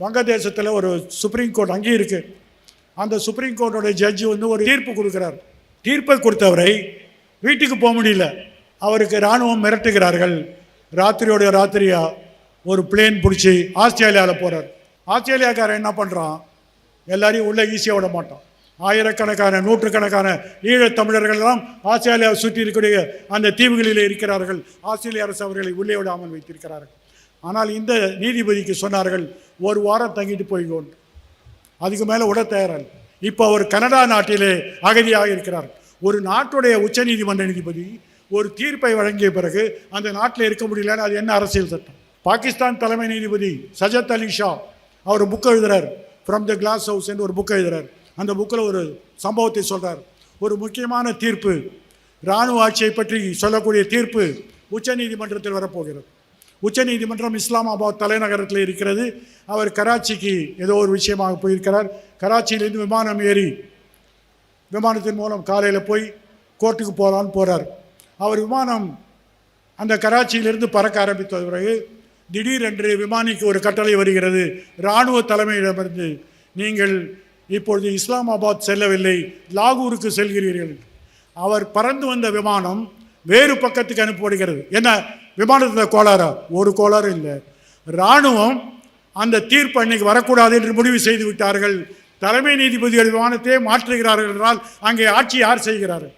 வங்கதேசத்தில் ஒரு supreme court அங்கேயும் இருக்குது. அந்த சுப்ரீம் கோர்ட்டோட ஜட்ஜி ஒரு தீர்ப்பு கொடுக்குறார். தீர்ப்பை கொடுத்தவரை வீட்டுக்கு போக முடியல. அவருக்கு இராணுவம் மிரட்டுகிறார்கள். ராத்திரியோட ராத்திரியா ஒரு பிளேன் பிடிச்சி ஆஸ்திரேலியாவில் போகிறார். ஆஸ்திரேலியாக்காரன் என்ன பண்ணுறான், எல்லாரையும் உள்ளே ஈஸியாக விட மாட்டான். ஆயிரக்கணக்கான நூற்றுக்கணக்கான ஈழத்தமிழர்கள்லாம் ஆஸ்திரேலியாவை சுற்றி இருக்கக்கூடிய அந்த தீவுகளில் இருக்கிறார்கள். ஆஸ்திரேலிய அரசு அவர்களை உள்ளே விடாமல் வைத்திருக்கிறார்கள். ஆனால் இந்த நீதிபதிக்கு சொன்னார்கள், ஒரு வாரம் தங்கிட்டு போய்கோன், அதுக்கு மேலே விட தயாரால். இப்போ அவர் கனடா நாட்டிலே அகதியாக இருக்கிறார். ஒரு நாட்டுடைய உச்ச நீதிமன்ற நீதிபதி ஒரு தீர்ப்பை வழங்கிய பிறகு அந்த நாட்டில் இருக்க முடியலன்னு அது என்ன அரசியல் சட்டம்? பாகிஸ்தான் தலைமை நீதிபதி சஜத் அலி ஷா அவர் புக் எழுதுறார், ஃப்ரம் த கிளாஸ் ஹவுஸ் என்று ஒரு புக் எழுதுறார். அந்த புக்கில் ஒரு சம்பவத்தை சொல்கிறார். ஒரு முக்கியமான தீர்ப்பு, இராணுவ ஆட்சியை பற்றி சொல்லக்கூடிய தீர்ப்பு உச்ச நீதிமன்றத்தில் வரப்போகிறது. உச்ச நீதிமன்றம் இஸ்லாமாபாத் தலைநகரத்தில் இருக்கிறது. அவர் கராச்சிக்கு ஏதோ ஒரு விஷயமாக போயிருக்கிறார். கராச்சியிலேருந்து விமானம் ஏறி விமானத்தின் மூலம் காலையில் போய் கோர்ட்டுக்கு போகலான்னு போகிறார். அவர் விமானம் அந்த கராச்சியிலிருந்து பறக்க ஆரம்பித்த பிறகு திடீரென்று விமானிக்கு ஒரு கட்டளை வருகிறது இராணுவ தலைமையிடமிருந்து, நீங்கள் இப்பொழுது இஸ்லாமாபாத் செல்லவில்லை, லாகூருக்கு செல்கிறீர்கள். அவர் பறந்து வந்த விமானம் வேறு பக்கத்துக்கு அனுப்பப்படுகிறது. என்ன விமானத்தில் கோளாறா? ஒரு கோளாறு இல்லை. இராணுவம் அந்த தீர்ப்பு அன்னைக்கு வரக்கூடாது என்று முடிவு செய்து விட்டார்கள். தலைமை நீதிபதிகள் விமானத்தையே மாற்றுகிறார்கள் என்றால் அங்கே ஆட்சி யார் செய்கிறார்கள்?